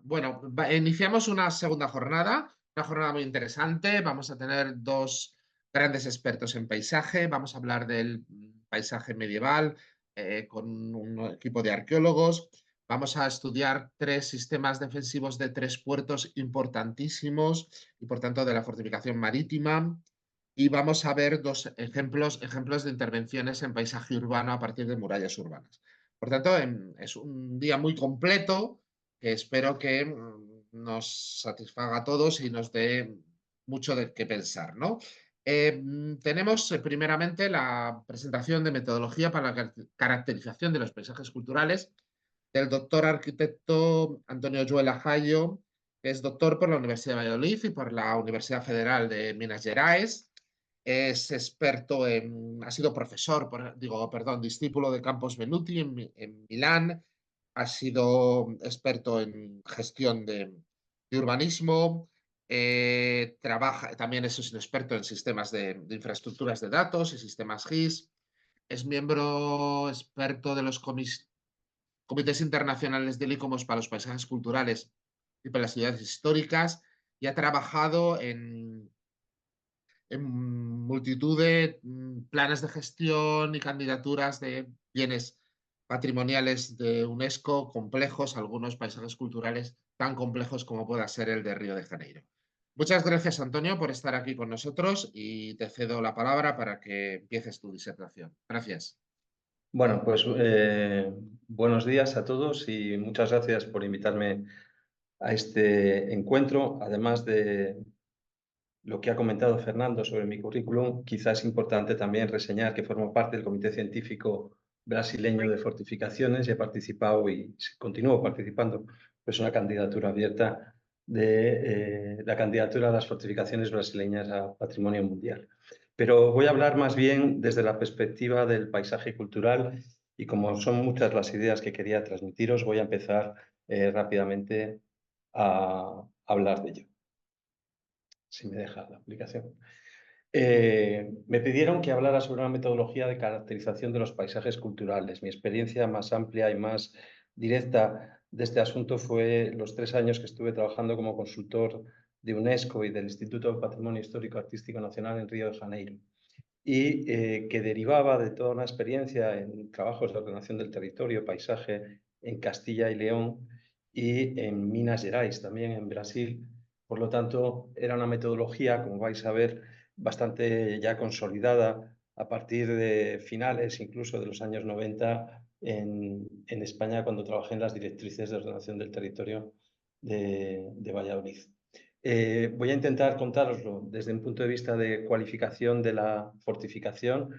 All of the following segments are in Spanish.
Bueno, iniciamos una jornada muy interesante. Vamos a tener dos grandes expertos en paisaje. Vamos a hablar del paisaje medieval con un equipo de arqueólogos. Vamos a estudiar tres sistemas defensivos de tres puertos importantísimos y, por tanto, de la fortificación marítima. Y vamos a ver dos ejemplos de intervenciones en paisaje urbano a partir de murallas urbanas. Por tanto, es un día muy completo que espero que nos satisfaga a todos y nos dé mucho de qué pensar, ¿no? Tenemos primeramente la presentación de metodología para la caracterización de los paisajes culturales del doctor arquitecto Antonio Lluela Jayo, que es doctor por la Universidad de Valladolid y por la Universidad Federal de Minas Gerais. Es experto ha sido profesor, discípulo de Campos Benuti en Milán, ha sido experto en gestión de urbanismo, también es un experto en sistemas de infraestructuras de datos y sistemas GIS, es miembro experto de los comités internacionales del ICOMOS para los paisajes culturales y para las ciudades históricas y ha trabajado en multitud de planes de gestión y candidaturas de bienes patrimoniales de UNESCO complejos, algunos paisajes culturales tan complejos como pueda ser el de Río de Janeiro. Muchas gracias, Antonio, por estar aquí con nosotros y te cedo la palabra para que empieces tu disertación. Gracias. Bueno, pues buenos días a todos y muchas gracias por invitarme a este encuentro. Además de lo que ha comentado Fernando sobre mi currículum, quizás es importante también reseñar que formo parte del Comité Científico Brasileño de Fortificaciones y he participado y continúo participando, pues una candidatura abierta de la candidatura a las fortificaciones brasileñas a Patrimonio Mundial. Pero voy a hablar más bien desde la perspectiva del paisaje cultural y como son muchas las ideas que quería transmitiros, voy a empezar rápidamente a hablar de ello, si me deja la aplicación. Me pidieron que hablara sobre una metodología de caracterización de los paisajes culturales. Mi experiencia más amplia y más directa de este asunto fue los 3 años que estuve trabajando como consultor de UNESCO y del Instituto de Patrimonio Histórico Artístico Nacional en Río de Janeiro, y que derivaba de toda una experiencia en trabajos de ordenación del territorio, paisaje en Castilla y León y en Minas Gerais, también en Brasil. Por lo tanto, era una metodología, como vais a ver, bastante ya consolidada a partir de finales, incluso de los años 90, en España, cuando trabajé en las directrices de ordenación del territorio de Valladolid. Voy a intentar contároslo desde un punto de vista de cualificación de la fortificación,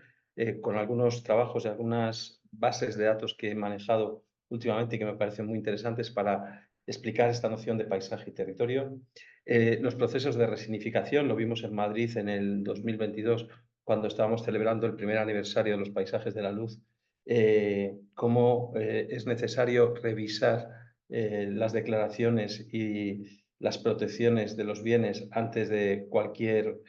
con algunos trabajos y algunas bases de datos que he manejado últimamente y que me parecen muy interesantes para explicar esta noción de paisaje y territorio. Los procesos de resignificación lo vimos en Madrid en el 2022, cuando estábamos celebrando el primer aniversario de los paisajes de la luz, cómo es necesario revisar las declaraciones y las protecciones de los bienes antes de cualquier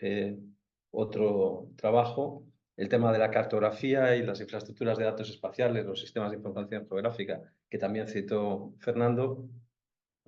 otro trabajo, el tema de la cartografía y las infraestructuras de datos espaciales, los sistemas de información geográfica, que también citó Fernando,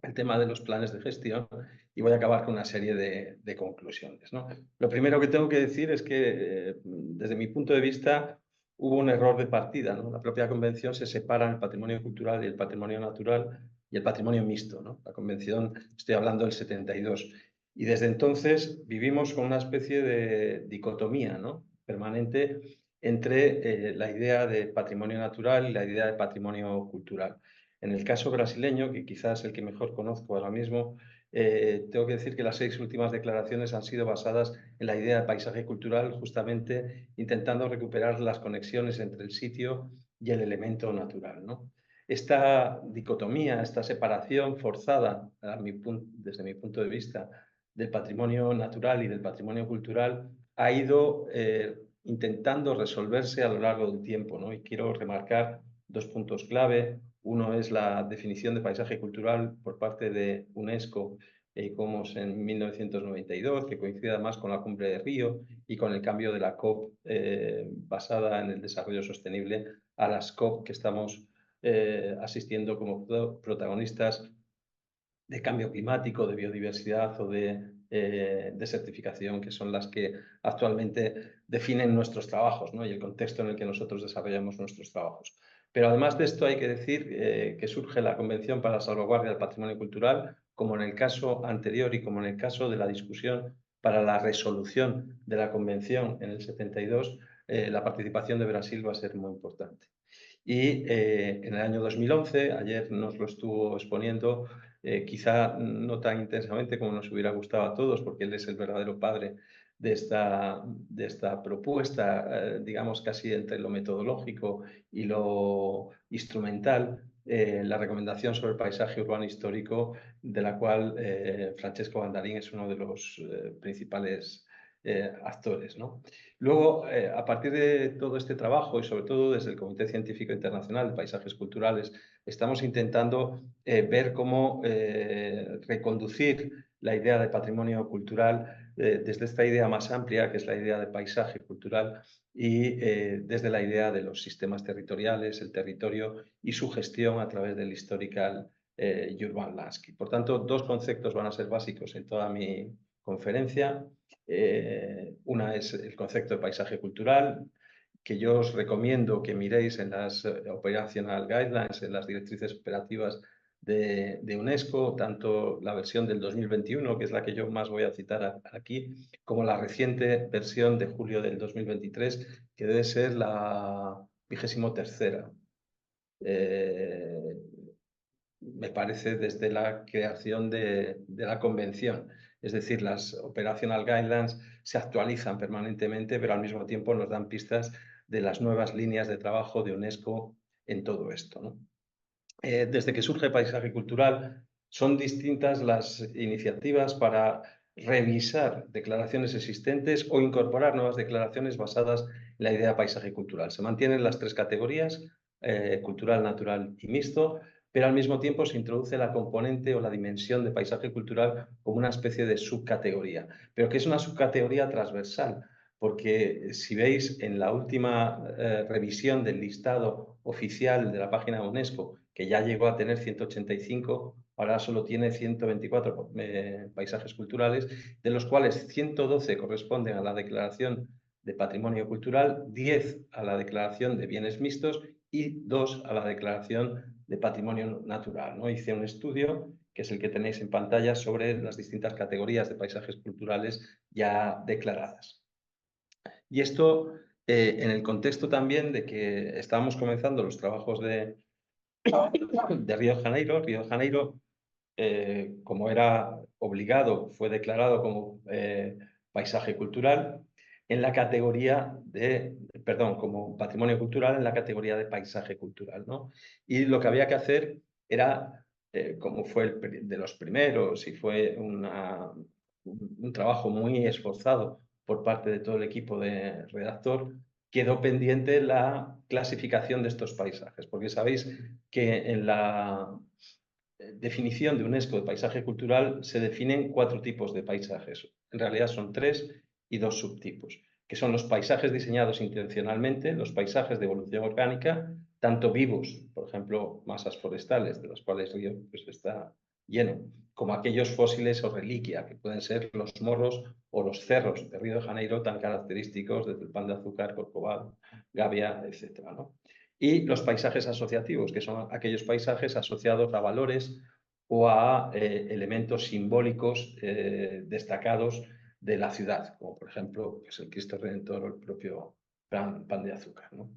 el tema de los planes de gestión, y voy a acabar con una serie de conclusiones, ¿no? Lo primero que tengo que decir es que, desde mi punto de vista, hubo un error de partida, ¿no? La propia convención se separa en el patrimonio cultural y el patrimonio natural y el patrimonio mixto, ¿no? La convención, estoy hablando del 72, y desde entonces vivimos con una especie de dicotomía, ¿no?, permanente entre la idea de patrimonio natural y la idea de patrimonio cultural. En el caso brasileño, que quizás es el que mejor conozco ahora mismo, tengo que decir que las 6 últimas declaraciones han sido basadas en la idea de paisaje cultural, justamente intentando recuperar las conexiones entre el sitio y el elemento natural, ¿no? Esta dicotomía, esta separación forzada, desde mi punto de vista, del patrimonio natural y del patrimonio cultural, ha ido intentando resolverse a lo largo del tiempo, ¿no? Y quiero remarcar 2 puntos clave. Uno es la definición de paisaje cultural por parte de UNESCO, como en 1992, que coincide además con la Cumbre de Río y con el cambio de la COP basada en el desarrollo sostenible a las COP que estamos asistiendo como protagonistas de cambio climático, de biodiversidad o de desertificación, que son las que actualmente definen nuestros trabajos, ¿no? Y el contexto en el que nosotros desarrollamos nuestros trabajos. Pero además de esto hay que decir que surge la Convención para la Salvaguardia del Patrimonio Cultural, como en el caso anterior y como en el caso de la discusión para la resolución de la Convención en el 72, la participación de Brasil va a ser muy importante. Y en el año 2011, ayer nos lo estuvo exponiendo, quizá no tan intensamente como nos hubiera gustado a todos, porque él es el verdadero padre de esta propuesta, digamos casi entre lo metodológico y lo instrumental, la recomendación sobre el paisaje urbano histórico, de la cual Francesco Bandarín es uno de los principales actores, ¿no? Luego, a partir de todo este trabajo y sobre todo desde el Comité Científico Internacional de Paisajes Culturales, estamos intentando ver cómo reconducir la idea de patrimonio cultural desde esta idea más amplia, que es la idea de paisaje cultural, y desde la idea de los sistemas territoriales, el territorio y su gestión a través del Historical Urban Landscape. Por tanto, dos conceptos van a ser básicos en toda mi conferencia. Una es el concepto de paisaje cultural, que yo os recomiendo que miréis en las Operational Guidelines, en las directrices operativas de UNESCO, tanto la versión del 2021, que es la que yo más voy a citar aquí, como la reciente versión de julio del 2023, que debe ser la 23ª. Me parece desde la creación de la convención. Es decir, las Operational Guidelines se actualizan permanentemente, pero al mismo tiempo nos dan pistas de las nuevas líneas de trabajo de UNESCO en todo esto, ¿no? Desde que surge Paisaje Cultural, son distintas las iniciativas para revisar declaraciones existentes o incorporar nuevas declaraciones basadas en la idea de paisaje cultural. Se mantienen las tres categorías, cultural, natural y mixto, pero al mismo tiempo se introduce la componente o la dimensión de paisaje cultural como una especie de subcategoría, pero que es una subcategoría transversal, porque si veis en la última revisión del listado oficial de la página de UNESCO, que ya llegó a tener 185, ahora solo tiene 124 paisajes culturales, de los cuales 112 corresponden a la Declaración de Patrimonio Cultural, 10 a la Declaración de Bienes Mixtos y 2 a la Declaración de Patrimonio Natural, ¿no? Hice un estudio, que es el que tenéis en pantalla, sobre las distintas categorías de paisajes culturales ya declaradas. Y esto en el contexto también de que estábamos comenzando los trabajos de Río de Janeiro. Río de Janeiro, como era obligado, fue declarado como paisaje cultural en la categoría de, perdón, como patrimonio cultural en la categoría de paisaje cultural, ¿no? Y lo que había que hacer era, como fue de los primeros y fue un trabajo muy esforzado por parte de todo el equipo de redactor, quedó pendiente la clasificación de estos paisajes, porque sabéis que en la definición de UNESCO de paisaje cultural se definen 4 tipos de paisajes. En realidad son 3 y 2 subtipos, que son los paisajes diseñados intencionalmente, los paisajes de evolución orgánica, tanto vivos, por ejemplo, masas forestales, de las cuales Río pues, está lleno, como aquellos fósiles o reliquia, que pueden ser los morros o los cerros de Río de Janeiro, tan característicos desde el Pan de Azúcar, Corcovado, Gavia, etc., ¿no? Y los paisajes asociativos, que son aquellos paisajes asociados a valores o a elementos simbólicos destacados de la ciudad, como por ejemplo pues el Cristo Redentor o el propio Pan de Azúcar, ¿no?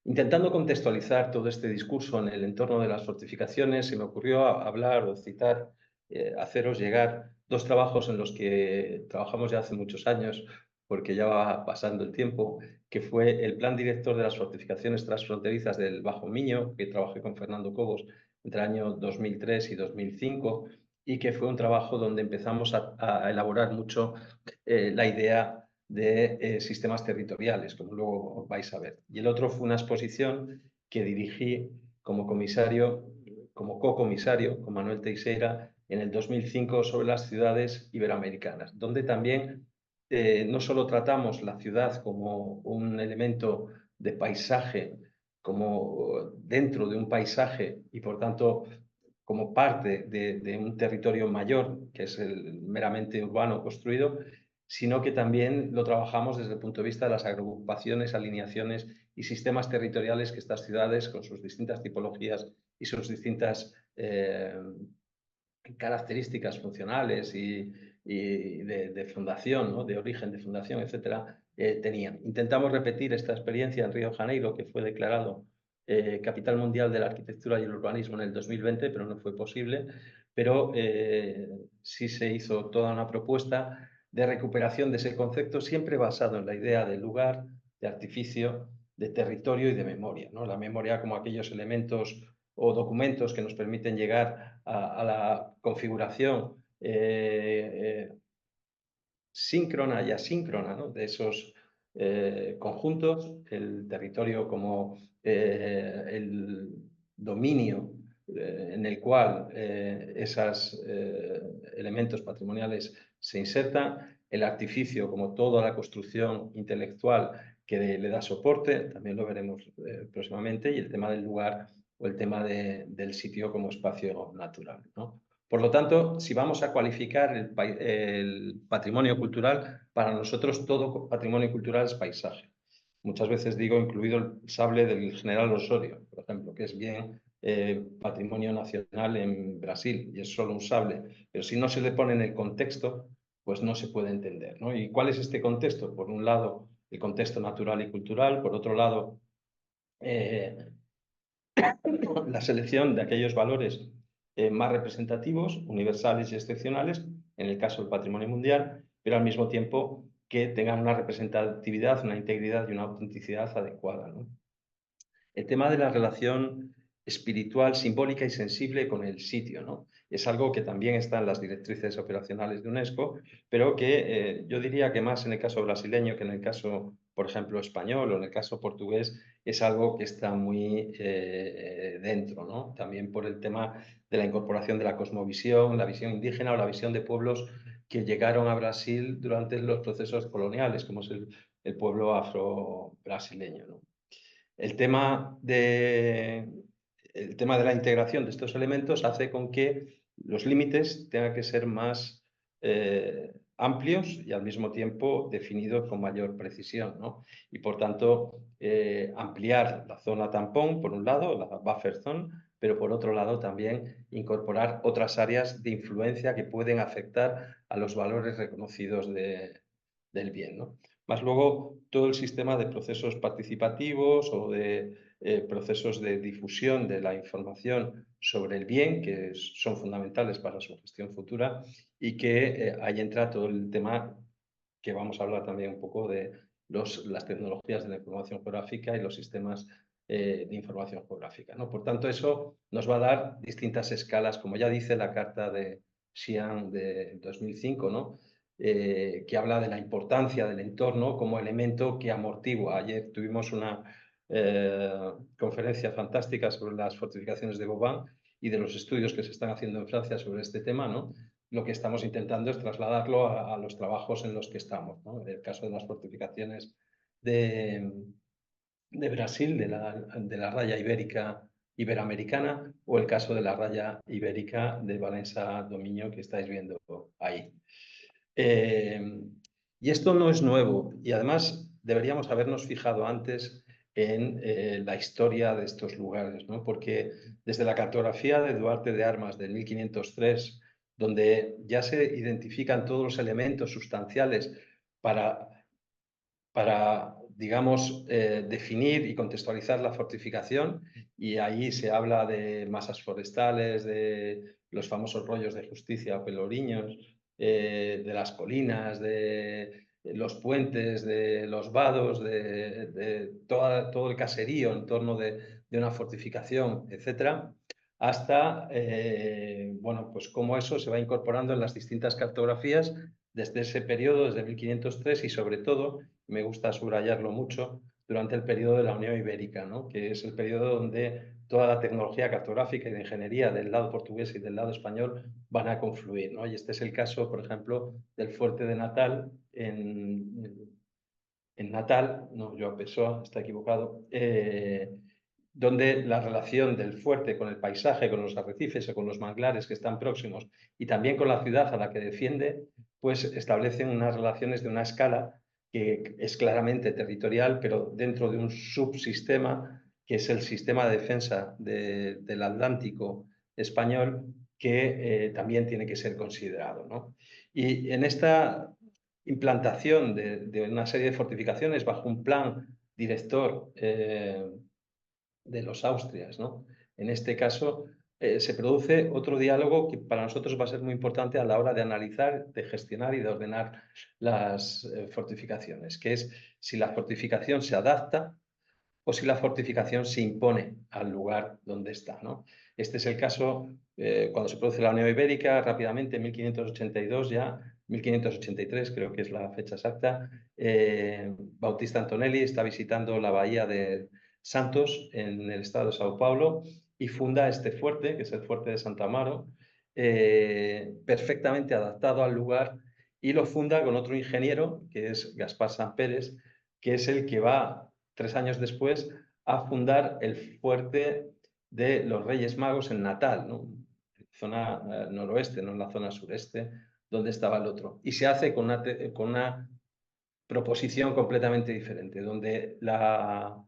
Intentando contextualizar todo este discurso en el entorno de las fortificaciones, se me ocurrió hablar o citar, haceros llegar 2 trabajos en los que trabajamos ya hace muchos años, porque ya va pasando el tiempo, que fue el Plan Director de las Fortificaciones Transfronterizas del Bajo Miño, que trabajé con Fernando Cobos entre el año 2003 y 2005, y que fue un trabajo donde empezamos a elaborar mucho la idea de sistemas territoriales, como luego vais a ver. Y el otro fue una exposición que dirigí como comisario, como co-comisario con Manuel Teixeira en el 2005 sobre las ciudades iberoamericanas, donde también no solo tratamos la ciudad como un elemento de paisaje, como dentro de un paisaje y por tanto como parte de un territorio mayor, que es el meramente urbano construido, sino que también lo trabajamos desde el punto de vista de las agrupaciones, alineaciones y sistemas territoriales que estas ciudades, con sus distintas tipologías y sus distintas características funcionales y de fundación, ¿no? De origen de fundación, etcétera, tenían. Intentamos repetir esta experiencia en Río de Janeiro, que fue declarado Capital Mundial de la Arquitectura y el Urbanismo en el 2020, pero no fue posible. Pero sí se hizo toda una propuesta de recuperación de ese concepto, siempre basado en la idea del lugar, de artificio, de territorio y de memoria, ¿no? La memoria como aquellos elementos o documentos que nos permiten llegar a la configuración síncrona y asíncrona, ¿no? De esos conjuntos, el territorio como el dominio en el cual esos elementos patrimoniales se insertan, el artificio como toda la construcción intelectual que le da soporte, también lo veremos próximamente, y el tema del lugar o el tema del sitio como espacio natural, ¿no? Por lo tanto, si vamos a cualificar el patrimonio cultural, para nosotros todo patrimonio cultural es paisaje. Muchas veces digo, incluido el sable del general Osorio, por ejemplo, que es bien patrimonio nacional en Brasil y es solo un sable, pero si no se le pone en el contexto, pues no se puede entender, ¿no? ¿Y cuál es este contexto? Por un lado, el contexto natural y cultural, por otro lado, la selección de aquellos valores más representativos, universales y excepcionales, en el caso del patrimonio mundial, pero al mismo tiempo que tengan una representatividad, una integridad y una autenticidad adecuada, ¿no? El tema de la relación espiritual, simbólica y sensible con el sitio, ¿no? Es algo que también está en las directrices operacionales de UNESCO, pero que yo diría que más en el caso brasileño que en el caso, por ejemplo, español o en el caso portugués, es algo que está muy dentro, ¿no? También por el tema de la incorporación de la cosmovisión, la visión indígena o la visión de pueblos que llegaron a Brasil durante los procesos coloniales, como es el pueblo afro-brasileño, ¿no? El tema de la integración de estos elementos hace con que los límites tengan que ser más amplios y al mismo tiempo definidos con mayor precisión, ¿no? Y por tanto, ampliar la zona tampón, por un lado, la buffer zone, pero por otro lado también incorporar otras áreas de influencia que pueden afectar a los valores reconocidos del bien, ¿no? Más luego todo el sistema de procesos participativos o de procesos de difusión de la información sobre el bien, que son fundamentales para su gestión futura, y que ahí entra todo el tema que vamos a hablar también un poco de las tecnologías de la información geográfica y los sistemas de información geográfica, ¿no? Por tanto, eso nos va a dar distintas escalas, como ya dice la Carta de Xi'an de 2005, ¿no? Que habla de la importancia del entorno como elemento que amortigua. Ayer tuvimos una conferencia fantástica sobre las fortificaciones de Vauban y de los estudios que se están haciendo en Francia sobre este tema, ¿no? Lo que estamos intentando es trasladarlo a los trabajos en los que estamos, ¿no? En el caso de las fortificaciones de Brasil, de la raya ibérica iberoamericana, o el caso de la raya ibérica de Valencia Dominio que estáis viendo ahí. Y esto no es nuevo y además deberíamos habernos fijado antes en la historia de estos lugares, ¿no? Porque desde la cartografía de Duarte de Armas de 1503, donde ya se identifican todos los elementos sustanciales para digamos, definir y contextualizar la fortificación, y ahí se habla de masas forestales, de los famosos rollos de justicia o peloriños, de las colinas, de los puentes, de los vados, de todo el caserío en torno de una fortificación, etcétera, hasta, bueno, pues cómo eso se va incorporando en las distintas cartografías desde ese periodo, desde 1503, y sobre todo, me gusta subrayarlo mucho, durante el periodo de la Unión Ibérica, ¿no? Que es el periodo donde toda la tecnología cartográfica y de ingeniería del lado portugués y del lado español van a confluir, ¿no? Y este es el caso, por ejemplo, del fuerte de Natal en Natal, no, João Pessoa, está equivocado, donde la relación del fuerte con el paisaje, con los arrecifes o con los manglares que están próximos y también con la ciudad a la que defiende, pues establecen unas relaciones de una escala que es claramente territorial, pero dentro de un subsistema que es el sistema de defensa del Atlántico español, que también tiene que ser considerado, ¿no? Y en esta implantación de una serie de fortificaciones bajo un plan director de los Austrias, ¿no? En este caso, se produce otro diálogo que para nosotros va a ser muy importante a la hora de analizar, de gestionar y de ordenar las fortificaciones, que es si la fortificación se adapta o si la fortificación se impone al lugar donde está, ¿no? Este es el caso cuando se produce la Unión Ibérica, rápidamente, en 1582 ya, 1583 creo que es la fecha exacta, Bautista Antonelli está visitando la bahía de Santos en el estado de Sao Paulo y funda este fuerte, que es el fuerte de Santa Amaro, perfectamente adaptado al lugar, y lo funda con otro ingeniero, que es Gaspar Sampérez, que es el que va 3 años después a fundar el fuerte de los Reyes Magos en Natal, ¿no? Zona noroeste, no en la zona sureste, donde estaba el otro. Y se hace con una proposición completamente diferente, donde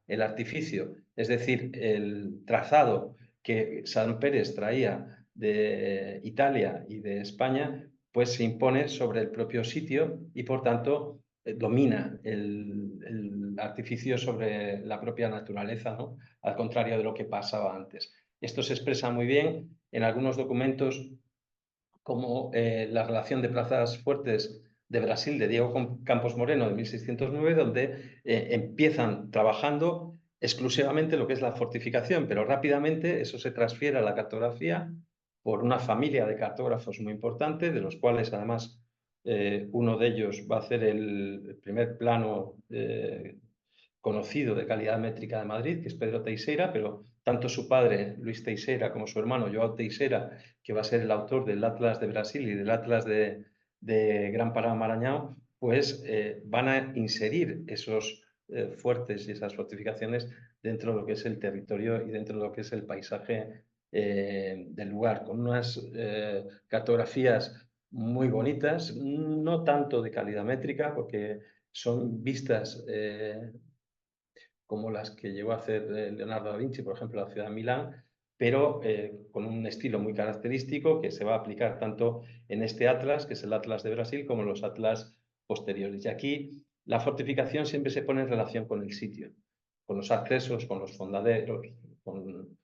el artificio, es decir, el trazado que San Pérez traía de Italia y de España, pues se impone sobre el propio sitio y por tanto domina el artificio sobre la propia naturaleza, ¿no? Al contrario de lo que pasaba antes. Esto se expresa muy bien en algunos documentos como la relación de plazas fuertes de Brasil de Diego Campos Moreno de 1609, donde empiezan trabajando exclusivamente lo que es la fortificación, pero rápidamente eso se transfiere a la cartografía por una familia de cartógrafos muy importante, de los cuales además uno de ellos va a hacer el primer plano conocido de calidad métrica de Madrid, que es Pedro Teixeira, pero tanto su padre, Luis Teixeira, como su hermano, João Teixeira, que va a ser el autor del Atlas de Brasil y del Atlas de Gran Pará Maranhão, pues van a inserir esos fuertes y esas fortificaciones dentro de lo que es el territorio y dentro de lo que es el paisaje del lugar, con unas cartografías muy bonitas, no tanto de calidad métrica, porque son vistas como las que llegó a hacer Leonardo da Vinci, por ejemplo, en la ciudad de Milán, pero con un estilo muy característico que se va a aplicar tanto en este atlas, que es el Atlas de Brasil, como en los atlas posteriores. Y aquí la fortificación siempre se pone en relación con el sitio, con los accesos, con los fondaderos, con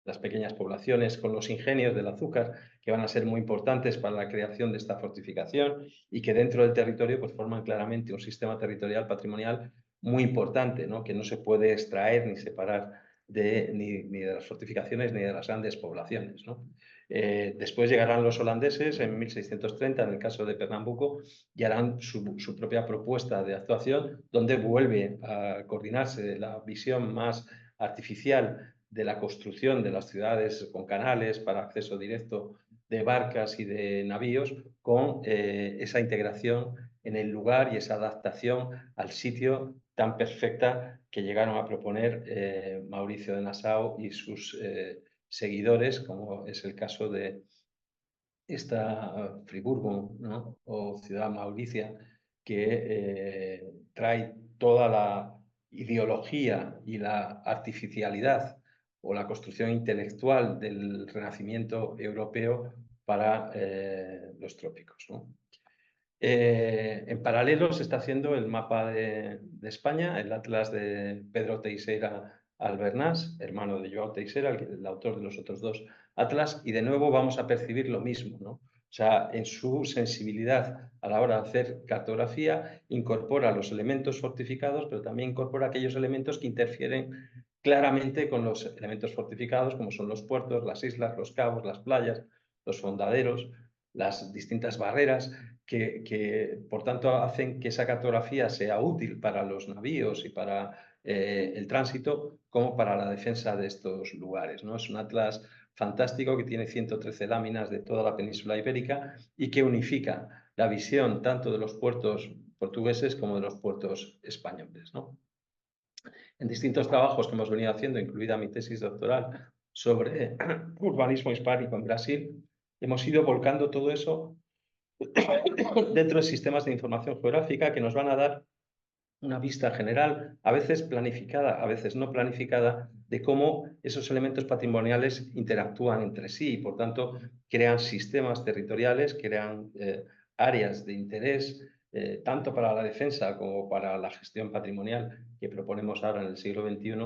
las pequeñas poblaciones, con los ingenios del azúcar, que van a ser muy importantes para la creación de esta fortificación y que dentro del territorio pues, forman claramente un sistema territorial patrimonial muy importante, ¿no? Que no se puede extraer ni separar ni de las fortificaciones ni de las grandes poblaciones, ¿no? Después llegarán los holandeses en 1630, en el caso de Pernambuco, y harán su propia propuesta de actuación, donde vuelve a coordinarse la visión más artificial de la construcción de las ciudades con canales para acceso directo de barcas y de navíos, con esa integración en el lugar y esa adaptación al sitio tan perfecta que llegaron a proponer Mauricio de Nassau y sus seguidores, como es el caso de esta Friburgo, ¿no? O ciudad mauricia, que trae toda la ideología y la artificialidad o la construcción intelectual del Renacimiento europeo para los trópicos, ¿no? En paralelo se está haciendo el mapa de España, el Atlas de Pedro Teixeira Albernaz, hermano de João Teixeira, el autor de los otros dos atlas, y de nuevo vamos a percibir lo mismo, ¿no? O sea, en su sensibilidad a la hora de hacer cartografía, incorpora los elementos fortificados, pero también incorpora aquellos elementos que interfieren claramente con los elementos fortificados, como son los puertos, las islas, los cabos, las playas, los fondaderos, las distintas barreras por tanto, hacen que esa cartografía sea útil para los navíos y para el tránsito como para la defensa de estos lugares, ¿no? Es un atlas fantástico que tiene 113 láminas de toda la península ibérica y que unifica la visión tanto de los puertos portugueses como de los puertos españoles, ¿no? en distintos trabajos que hemos venido haciendo, incluida mi tesis doctoral sobre urbanismo hispánico en Brasil, hemos ido volcando todo eso dentro de sistemas de información geográfica que nos van a dar una vista general, a veces planificada, a veces no planificada, de cómo esos elementos patrimoniales interactúan entre sí y, por tanto, crean sistemas territoriales, crean áreas de interés, tanto para la defensa como para la gestión patrimonial que proponemos ahora en el siglo XXI,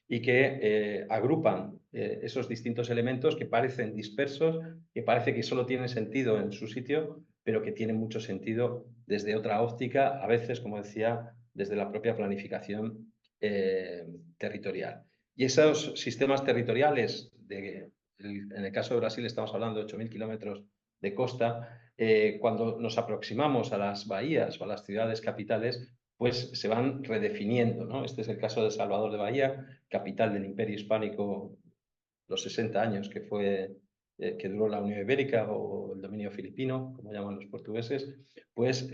y que agrupan esos distintos elementos que parecen dispersos, que parece que solo tienen sentido en su sitio, pero que tienen mucho sentido desde otra óptica, a veces, como decía, desde la propia planificación territorial. Y esos sistemas territoriales, en el caso de Brasil estamos hablando de 8.000 kilómetros de costa, cuando nos aproximamos a las bahías o a las ciudades capitales, pues se van redefiniendo, ¿no? Este es el caso de Salvador de Bahía, capital del Imperio Hispánico, los 60 años que duró la Unión Ibérica o el dominio filipino, como llaman los portugueses, pues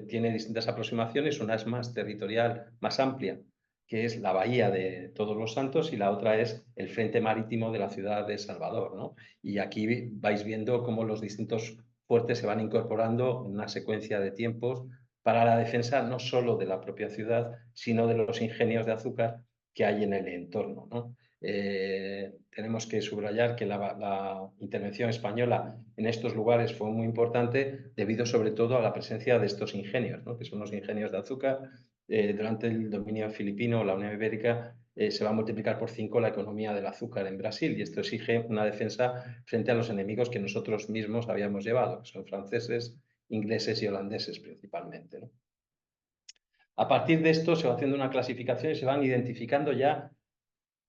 tiene distintas aproximaciones. Una es más territorial, más amplia, que es la bahía de Todos los Santos, y la otra es el frente marítimo de la ciudad de Salvador, ¿no? Y aquí vais viendo cómo los distintos fuertes se van incorporando en una secuencia de tiempos para la defensa no solo de la propia ciudad, sino de los ingenios de azúcar que hay en el entorno, ¿no? Tenemos que subrayar que la intervención española en estos lugares fue muy importante debido sobre todo a la presencia de estos ingenios, ¿no? Que son los ingenios de azúcar. Durante el dominio filipino, la Unión Ibérica, se va a multiplicar por 5 la economía del azúcar en Brasil, y esto exige una defensa frente a los enemigos que nosotros mismos habíamos llevado, que son franceses, ingleses y holandeses principalmente, ¿no? A partir de esto se va haciendo una clasificación y se van identificando ya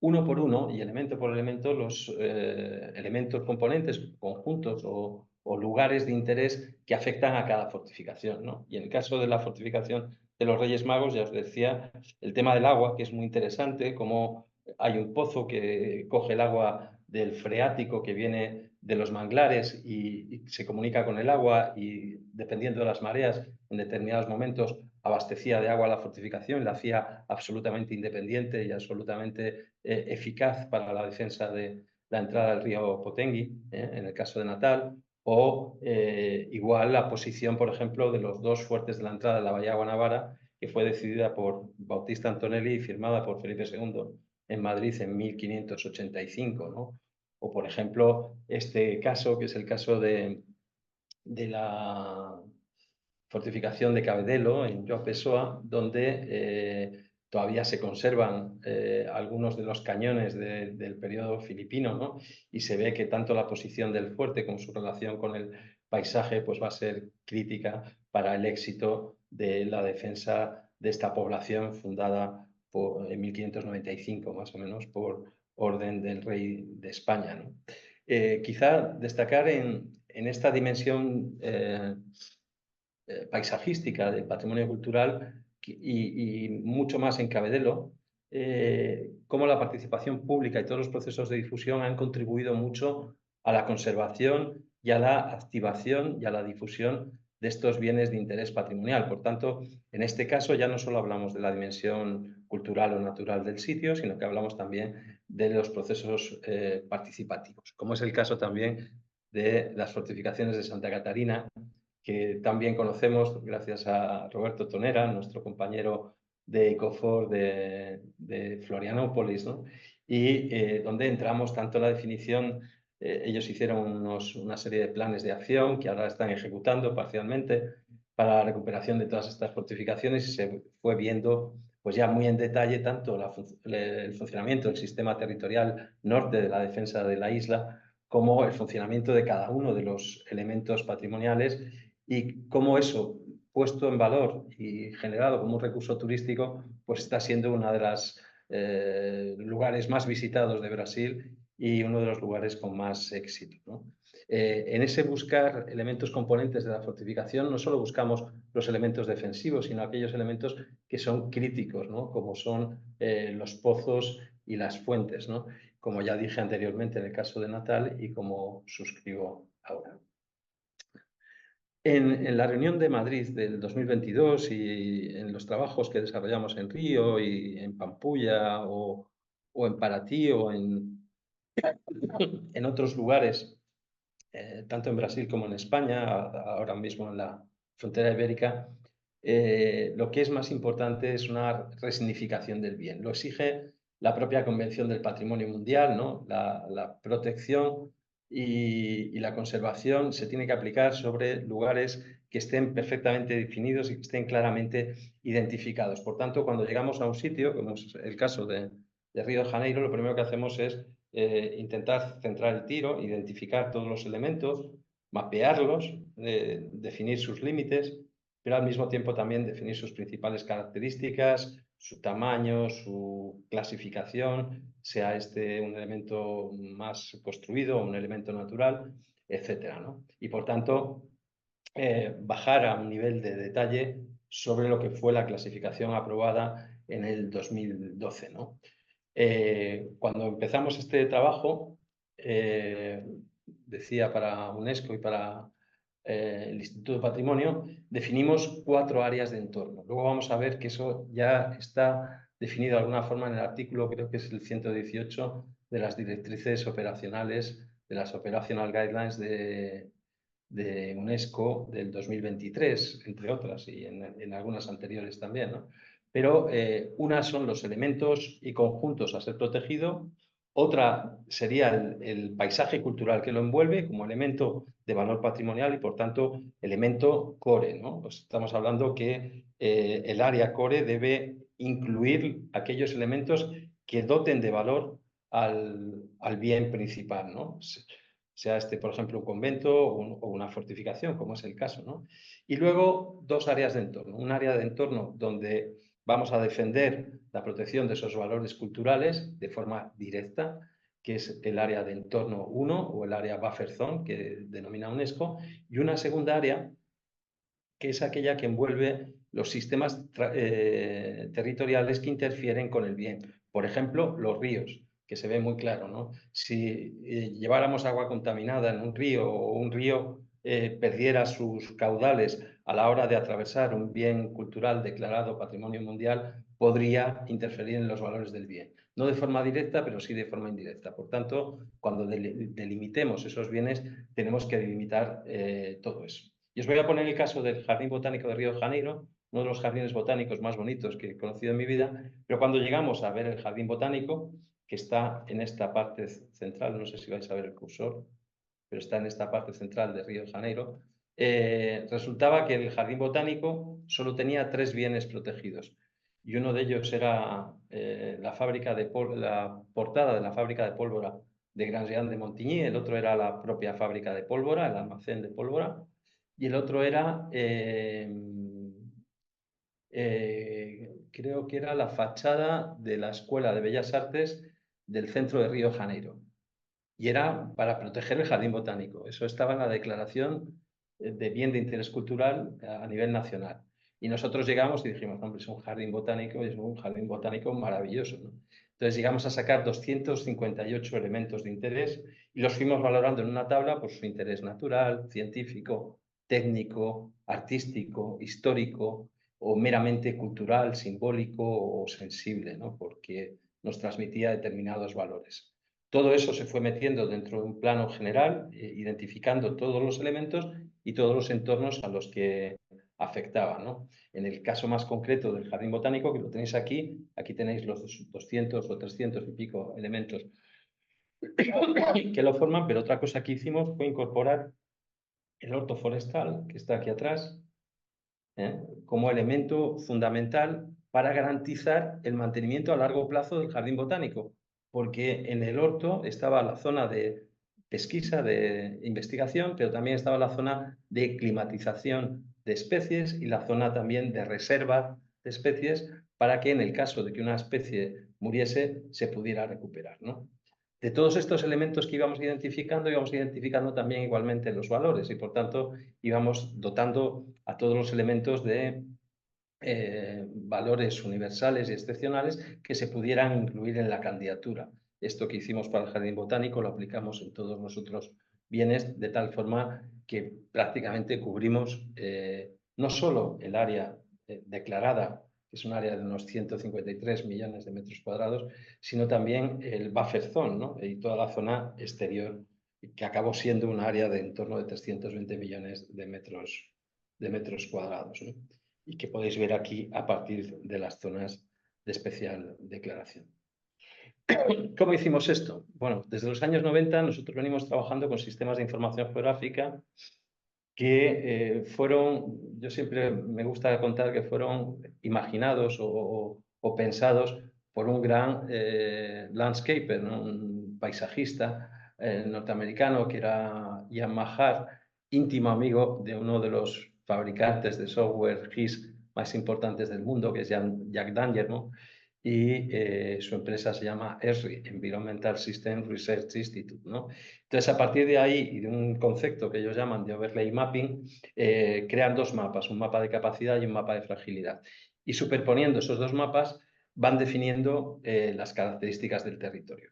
uno por uno y elemento por elemento los elementos, componentes, conjuntos o lugares de interés que afectan a cada fortificación, ¿no? Y en el caso de la fortificación de los Reyes Magos, ya os decía, el tema del agua, que es muy interesante, como hay un pozo que coge el agua del freático que viene de los manglares y se comunica con el agua, y dependiendo de las mareas, en determinados momentos abastecía de agua a la fortificación, la hacía absolutamente independiente y absolutamente eficaz para la defensa de la entrada del río Potengui, en el caso de Natal, o igual la posición, por ejemplo, de los dos fuertes de la entrada de la Bahía Guanabara, que fue decidida por Bautista Antonelli y firmada por Felipe II en Madrid en 1585, ¿no? O, por ejemplo, este caso, que es el caso de la fortificación de Cabedelo, en João Pessoa, donde todavía se conservan algunos de los cañones del periodo filipino, ¿no? Y se ve que tanto la posición del fuerte como su relación con el paisaje pues va a ser crítica para el éxito de la defensa de esta población fundada en 1595, más o menos, por orden del rey de España, ¿no? Quizá destacar en esta dimensión paisajística del patrimonio cultural y mucho más en Cabedelo, cómo la participación pública y todos los procesos de difusión han contribuido mucho a la conservación y a la activación y a la difusión de estos bienes de interés patrimonial. Por tanto, en este caso ya no solo hablamos de la dimensión cultural o natural del sitio, sino que hablamos también de los procesos participativos, como es el caso también de las fortificaciones de Santa Catarina, que también conocemos gracias a Roberto Tonera, nuestro compañero de ECOFOR de Florianópolis, ¿no? Y donde entramos tanto en la definición, ellos hicieron una serie de planes de acción que ahora están ejecutando parcialmente para la recuperación de todas estas fortificaciones, y se fue viendo pues ya muy en detalle tanto el funcionamiento del sistema territorial norte de la defensa de la isla, como el funcionamiento de cada uno de los elementos patrimoniales, y cómo eso, puesto en valor y generado como un recurso turístico, pues está siendo uno de los lugares más visitados de Brasil y uno de los lugares con más éxito, ¿no? En ese buscar elementos componentes de la fortificación, no solo buscamos los elementos defensivos, sino aquellos elementos que son críticos, ¿no? Como son los pozos y las fuentes, ¿no? Como ya dije anteriormente en el caso de Natal y como suscribo ahora. En la reunión de Madrid del 2022 y en los trabajos que desarrollamos en Río y en Pampulla o en Paraty o en otros lugares, tanto en Brasil como en España, ahora mismo en la frontera ibérica, lo que es más importante es una resignificación del bien. Lo exige la propia Convención del Patrimonio Mundial, ¿no? La protección y la conservación se tiene que aplicar sobre lugares que estén perfectamente definidos y que estén claramente identificados. Por tanto, cuando llegamos a un sitio, como es el caso de Río de Janeiro, lo primero que hacemos es intentar centrar el tiro, identificar todos los elementos, mapearlos, definir sus límites, pero al mismo tiempo también definir sus principales características, su tamaño, su clasificación, sea este un elemento más construido o un elemento natural, etcétera, ¿no? Y por tanto, bajar a un nivel de detalle sobre lo que fue la clasificación aprobada en el 2012, ¿no? Cuando empezamos este trabajo, decía para UNESCO y para el Instituto de Patrimonio, definimos 4 áreas de entorno. Luego vamos a ver que eso ya está definido de alguna forma en el artículo, creo que es el 118 de las directrices operacionales, de las Operational Guidelines de UNESCO del 2023, entre otras, y en algunas anteriores también, ¿no? Pero unas son los elementos y conjuntos a ser protegido, otra sería el paisaje cultural que lo envuelve como elemento de valor patrimonial y, por tanto, elemento core, ¿no? Pues estamos hablando que el área core debe incluir aquellos elementos que doten de valor al bien principal, ¿no? Sea este, por ejemplo, un convento o una fortificación, como es el caso, ¿no? Y luego 2 áreas de entorno. Un área de entorno donde vamos a defender la protección de esos valores culturales de forma directa, que es el área de entorno 1 o el área buffer zone, que denomina UNESCO, y una segunda área que es aquella que envuelve los sistemas territoriales que interfieren con el bien. Por ejemplo, los ríos, que se ve muy claro, ¿no? Si lleváramos agua contaminada en un río o un río perdiera sus caudales a la hora de atravesar un bien cultural declarado Patrimonio Mundial, podría interferir en los valores del bien. No de forma directa, pero sí de forma indirecta. Por tanto, cuando delimitemos esos bienes, tenemos que delimitar todo eso. Y os voy a poner el caso del Jardín Botánico de Río de Janeiro, uno de los jardines botánicos más bonitos que he conocido en mi vida, pero cuando llegamos a ver el Jardín Botánico, que está en esta parte central, no sé si vais a ver el cursor, pero está en esta parte central de Río de Janeiro, resultaba que el Jardín Botánico solo tenía 3 bienes protegidos. Y uno de ellos era la portada de la fábrica de pólvora de Grandjean de Montigny, el otro era la propia fábrica de pólvora, el almacén de pólvora, y el otro era, creo que era la fachada de la Escuela de Bellas Artes del centro de Río de Janeiro. Y era para proteger el jardín botánico. Eso estaba en la declaración de bien de interés cultural a nivel nacional. Y nosotros llegamos y dijimos, hombre, es un jardín botánico, es un jardín botánico maravilloso, ¿no? Entonces llegamos a sacar 258 elementos de interés y los fuimos valorando en una tabla por su interés natural, científico, técnico, artístico, histórico o meramente cultural, simbólico o sensible, ¿no? Porque nos transmitía determinados valores. Todo eso se fue metiendo dentro de un plano general, identificando todos los elementos y todos los entornos a los que afectaba, ¿no? En el caso más concreto del jardín botánico, que lo tenéis aquí, aquí tenéis los 200 o 300 y pico elementos que lo forman, pero otra cosa que hicimos fue incorporar el orto forestal, que está aquí atrás, como elemento fundamental para garantizar el mantenimiento a largo plazo del jardín botánico, porque en el horto estaba la zona de pesquisa, de investigación, pero también estaba la zona de climatización de especies y la zona también de reserva de especies para que en el caso de que una especie muriese se pudiera recuperar, ¿no? De todos estos elementos que íbamos identificando también igualmente los valores y por tanto íbamos dotando a todos los elementos de valores universales y excepcionales que se pudieran incluir en la candidatura. Esto que hicimos para el Jardín Botánico lo aplicamos en todos los otros bienes, de tal forma que prácticamente cubrimos no solo el área declarada, que es un área de unos 153 millones de metros cuadrados, sino también el buffer zone, ¿no? Y toda la zona exterior, que acabó siendo un área de en torno de 320 millones de metros cuadrados, ¿no? Y que podéis ver aquí a partir de las zonas de especial declaración. ¿Cómo hicimos esto? Bueno, desde los años 90 nosotros venimos trabajando con sistemas de información geográfica que fueron, yo siempre me gusta contar que fueron imaginados o pensados por un gran landscaper, ¿no? Un paisajista norteamericano que era Ian Mahar, íntimo amigo de uno de los fabricantes de software GIS más importantes del mundo, que es Jack Danger, ¿no? Y su empresa se llama ESRI, Environmental System Research Institute, ¿no? Entonces, a partir de ahí y de un concepto que ellos llaman de overlay mapping, crean dos mapas, un mapa de capacidad y un mapa de fragilidad. Y superponiendo esos dos mapas, van definiendo las características del territorio.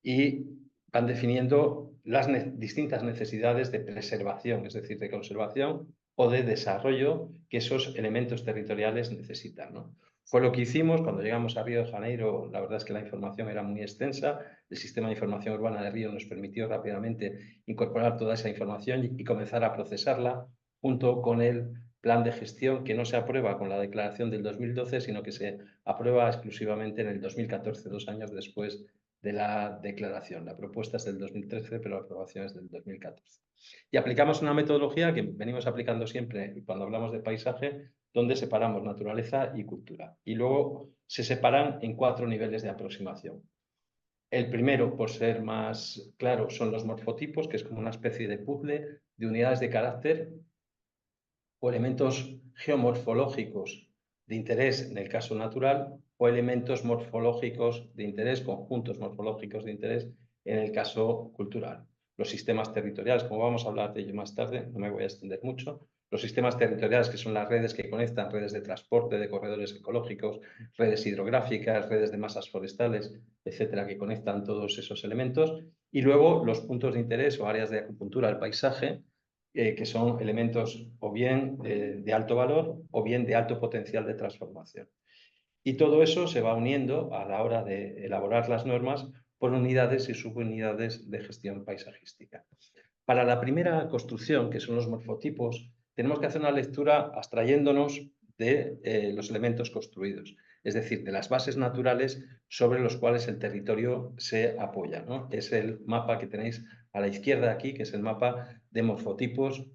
Y van definiendo las distintas necesidades de preservación, es decir, de conservación o de desarrollo que esos elementos territoriales necesitan, ¿no? Fue lo que hicimos cuando llegamos a Río de Janeiro. La verdad es que la información era muy extensa. El sistema de información urbana de Río nos permitió rápidamente incorporar toda esa información y comenzar a procesarla junto con el plan de gestión, que no se aprueba con la declaración del 2012, sino que se aprueba exclusivamente en el 2014, 2 años después de la declaración. La propuesta es del 2013, pero la aprobación es del 2014. Y aplicamos una metodología que venimos aplicando siempre cuando hablamos de paisaje, donde separamos naturaleza y cultura. Y luego se separan en 4 niveles de aproximación. El primero, por ser más claro, son los morfotipos, que es como una especie de puzzle de unidades de carácter o elementos geomorfológicos de interés en el caso natural o elementos morfológicos de interés, conjuntos morfológicos de interés en el caso cultural. Los sistemas territoriales, como vamos a hablar de ello más tarde, no me voy a extender mucho. Los sistemas territoriales, que son las redes que conectan, redes de transporte, de corredores ecológicos, redes hidrográficas, redes de masas forestales, etcétera, que conectan todos esos elementos. Y luego los puntos de interés o áreas de acupuntura del paisaje, que son elementos o bien de alto valor o bien de alto potencial de transformación. Y todo eso se va uniendo a la hora de elaborar las normas por unidades y subunidades de gestión paisajística. Para la primera construcción, que son los morfotipos, tenemos que hacer una lectura abstrayéndonos de los elementos construidos, es decir, de las bases naturales sobre los cuales el territorio se apoya, ¿no? Es el mapa que tenéis a la izquierda aquí, que es el mapa de morfotipos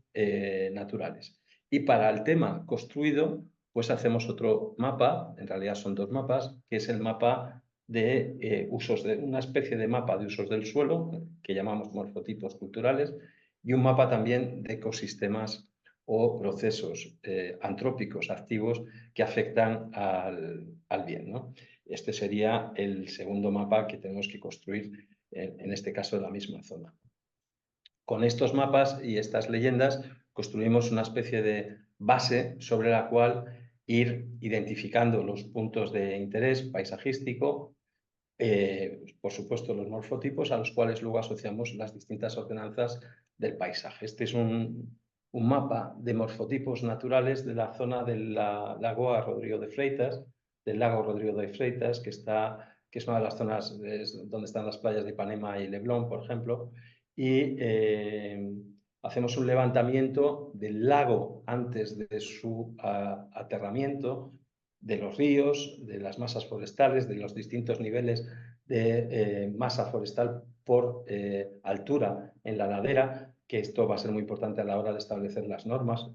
naturales. Y para el tema construido, pues hacemos otro mapa, en realidad son 2 mapas, que es el mapa de usos de una especie de mapa de usos del suelo, que llamamos morfotipos culturales, y un mapa también de ecosistemas o procesos antrópicos activos que afectan al bien, ¿no? Este sería el segundo mapa que tenemos que construir, en este caso en la misma zona. Con estos mapas y estas leyendas construimos una especie de base sobre la cual ir identificando los puntos de interés paisajístico, por supuesto los morfotipos, a los cuales luego asociamos las distintas ordenanzas del paisaje. Este es un mapa de morfotipos naturales de la zona del lago Rodrigo de Freitas, del lago Rodrigo de Freitas, que es una de las zonas donde están las playas de Ipanema y Leblon, por ejemplo, y hacemos un levantamiento del lago antes de su aterramiento, de los ríos, de las masas forestales, de los distintos niveles de masa forestal por altura en la ladera, que esto va a ser muy importante a la hora de establecer las normas,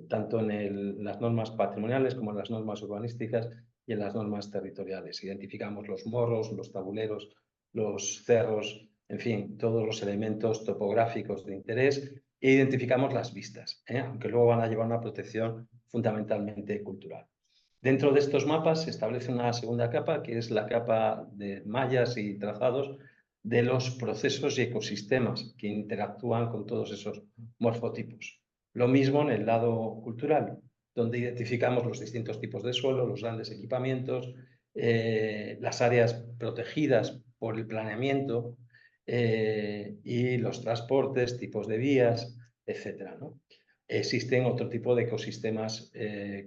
tanto en las normas patrimoniales como en las normas urbanísticas y en las normas territoriales. Identificamos los morros, los tabuleros, los cerros, en fin, todos los elementos topográficos de interés, e identificamos las vistas, aunque luego van a llevar una protección fundamentalmente cultural. Dentro de estos mapas se establece una segunda capa, que es la capa de mallas y trazados de los procesos y ecosistemas que interactúan con todos esos morfotipos. Lo mismo en el lado cultural, donde identificamos los distintos tipos de suelo, los grandes equipamientos, las áreas protegidas por el planeamiento, y los transportes, tipos de vías, etcétera, ¿no? Existen otro tipo de ecosistemas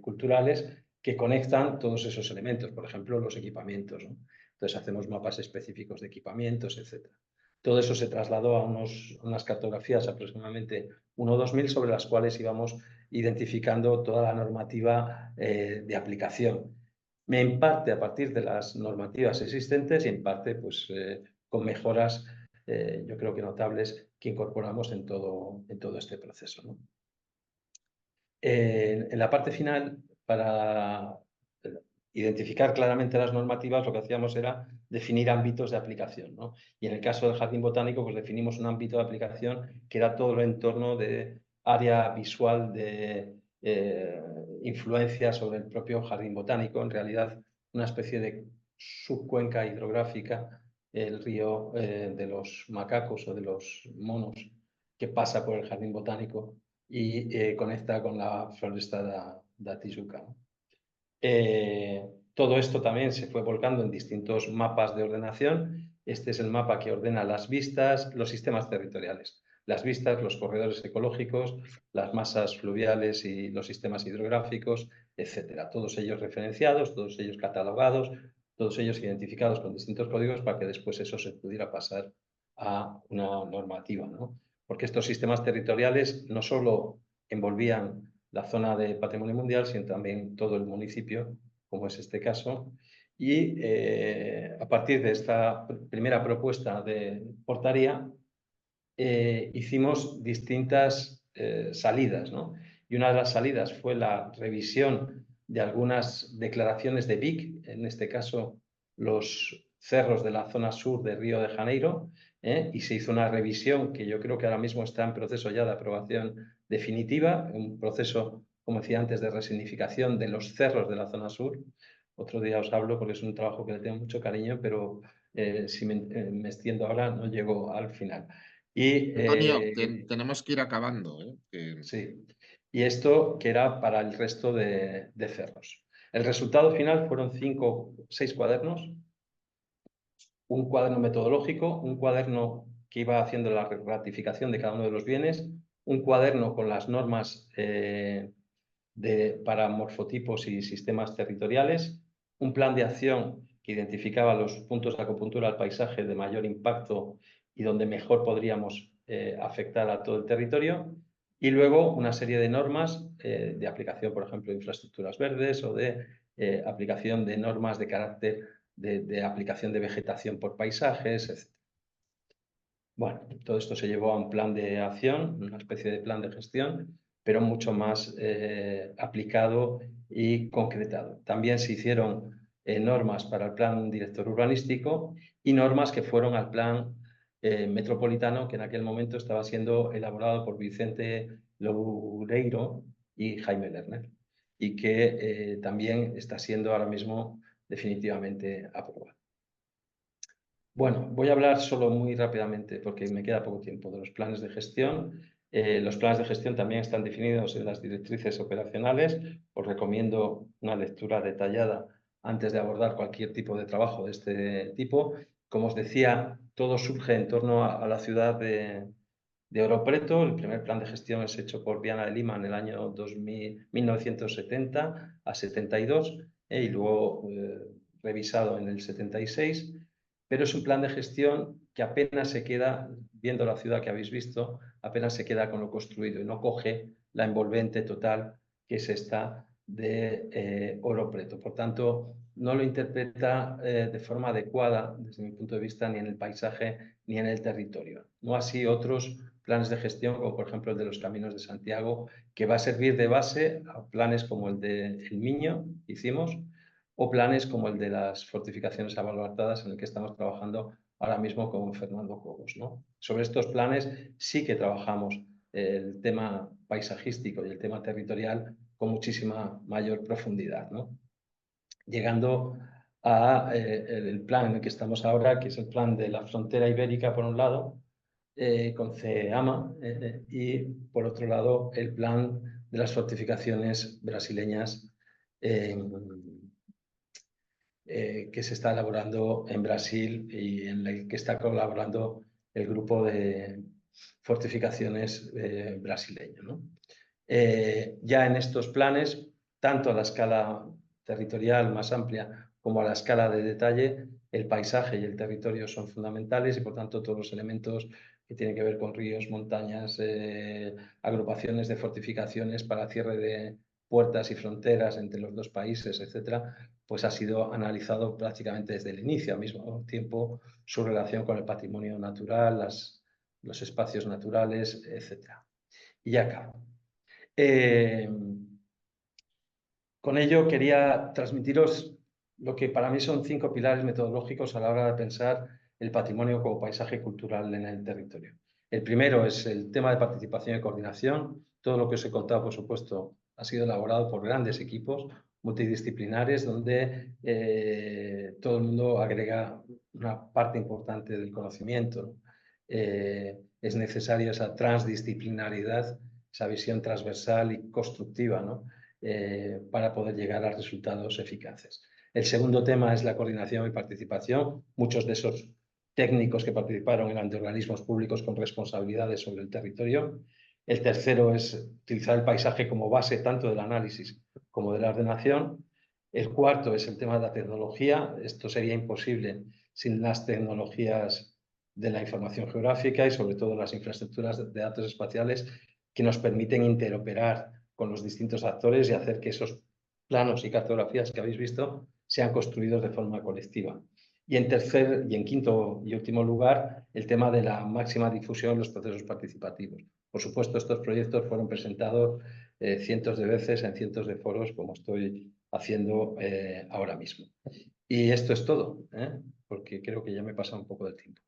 culturales que conectan todos esos elementos, por ejemplo, los equipamientos, ¿no? Entonces hacemos mapas específicos de equipamientos, etcétera. Todo eso se trasladó a unas cartografías, aproximadamente 1 o 2.000, sobre las cuales íbamos identificando toda la normativa de aplicación. En parte a partir de las normativas existentes y en parte pues, con mejoras, yo creo que notables, que incorporamos en todo este proceso, ¿no? En la parte final, para identificar claramente las normativas, lo que hacíamos era definir ámbitos de aplicación, ¿no? Y en el caso del jardín botánico, pues definimos un ámbito de aplicación que era todo el entorno de área visual de influencia sobre el propio jardín botánico, en realidad una especie de subcuenca hidrográfica, el río de los macacos o de los monos, que pasa por el jardín botánico y conecta con la floresta de Tijuca, ¿no? Todo esto también se fue volcando en distintos mapas de ordenación. Este es el mapa que ordena las vistas, los sistemas territoriales. Las vistas, los corredores ecológicos, las masas fluviales y los sistemas hidrográficos, etcétera. Todos ellos referenciados, todos ellos catalogados, todos ellos identificados con distintos códigos para que después eso se pudiera pasar a una normativa, ¿no? Porque estos sistemas territoriales no solo envolvían la zona de patrimonio mundial, sino también todo el municipio, como es este caso. Y a partir de esta primera propuesta de portaría, hicimos distintas salidas, ¿no? Y una de las salidas fue la revisión de algunas declaraciones de BIC, en este caso los cerros de la zona sur de Río de Janeiro, y se hizo una revisión que yo creo que ahora mismo está en proceso ya de aprobación definitiva, un proceso, como decía antes, de resignificación de los cerros de la zona sur. Otro día os hablo porque es un trabajo que le tengo mucho cariño, pero si me extiendo ahora no llego al final. Y Antonio, tenemos que ir acabando, ¿eh? sí, y esto que era para el resto de cerros. El resultado final fueron 6 cuadernos, un cuaderno metodológico, un cuaderno que iba haciendo la ratificación de cada uno de los bienes, un cuaderno con las normas para morfotipos y sistemas territoriales, un plan de acción que identificaba los puntos de acupuntura al paisaje de mayor impacto y donde mejor podríamos afectar a todo el territorio, y luego una serie de normas de aplicación, por ejemplo, de infraestructuras verdes o de aplicación de normas de carácter de aplicación de vegetación por paisajes, etc. Bueno, todo esto se llevó a un plan de acción, una especie de plan de gestión, pero mucho más aplicado y concretado. También se hicieron normas para el plan director urbanístico y normas que fueron al plan metropolitano, que en aquel momento estaba siendo elaborado por Vicente Loureiro y Jaime Lerner, y que también está siendo ahora mismo definitivamente aprobado. Bueno, voy a hablar solo muy rápidamente, porque me queda poco tiempo, de los planes de gestión. Los planes de gestión también están definidos en las directrices operacionales. Os recomiendo una lectura detallada antes de abordar cualquier tipo de trabajo de este tipo. Como os decía, todo surge en torno a la ciudad de Oro Preto. El primer plan de gestión es hecho por Viana de Lima en el año 1970 a 72, y luego revisado en el 76. Pero es un plan de gestión que apenas se queda, viendo la ciudad que habéis visto, apenas se queda con lo construido y no coge la envolvente total que es esta de Oro Preto. Por tanto, no lo interpreta de forma adecuada, desde mi punto de vista, ni en el paisaje ni en el territorio. No así otros planes de gestión, como por ejemplo el de los Caminos de Santiago, que va a servir de base a planes como el de El Miño, que hicimos, o planes como el de las fortificaciones abaluartadas, en el que estamos trabajando ahora mismo con Fernando Cobos, ¿no? Sobre estos planes sí que trabajamos el tema paisajístico y el tema territorial con muchísima mayor profundidad, ¿no? Llegando al plan en el que estamos ahora, que es el plan de la frontera ibérica, por un lado, con CEAMA, y por otro lado el plan de las fortificaciones brasileñas que se está elaborando en Brasil y en el que está colaborando el grupo de fortificaciones brasileño, ¿no? Ya en estos planes, tanto a la escala territorial más amplia como a la escala de detalle, el paisaje y el territorio son fundamentales y, por tanto, todos los elementos que tienen que ver con ríos, montañas, agrupaciones de fortificaciones para cierre de puertas y fronteras entre los dos países, etcétera, pues ha sido analizado prácticamente desde el inicio, al mismo tiempo su relación con el patrimonio natural, los espacios naturales, etcétera. Y ya acabo. Con ello quería transmitiros lo que para mí son 5 pilares metodológicos a la hora de pensar el patrimonio como paisaje cultural en el territorio. El primero es el tema de participación y coordinación. Todo lo que os he contado, por supuesto, ha sido elaborado por grandes equipos multidisciplinares donde todo el mundo agrega una parte importante del conocimiento, ¿no? Es necesaria esa transdisciplinaridad, esa visión transversal y constructiva, ¿no? Para poder llegar a resultados eficaces. El segundo tema es la coordinación y participación. Muchos de esos técnicos que participaron eran de organismos públicos con responsabilidades sobre el territorio. El tercero es utilizar el paisaje como base tanto del análisis como de la ordenación. El cuarto es el tema de la tecnología. Esto sería imposible sin las tecnologías de la información geográfica y sobre todo las infraestructuras de datos espaciales que nos permiten interoperar con los distintos actores y hacer que esos planos y cartografías que habéis visto sean construidos de forma colectiva. Y en quinto y último lugar, el tema de la máxima difusión en los procesos participativos. Por supuesto, estos proyectos fueron presentados cientos de veces en cientos de foros, como estoy haciendo ahora mismo. Y esto es todo, porque creo que ya me he pasado un poco del tiempo.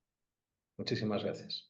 Muchísimas gracias.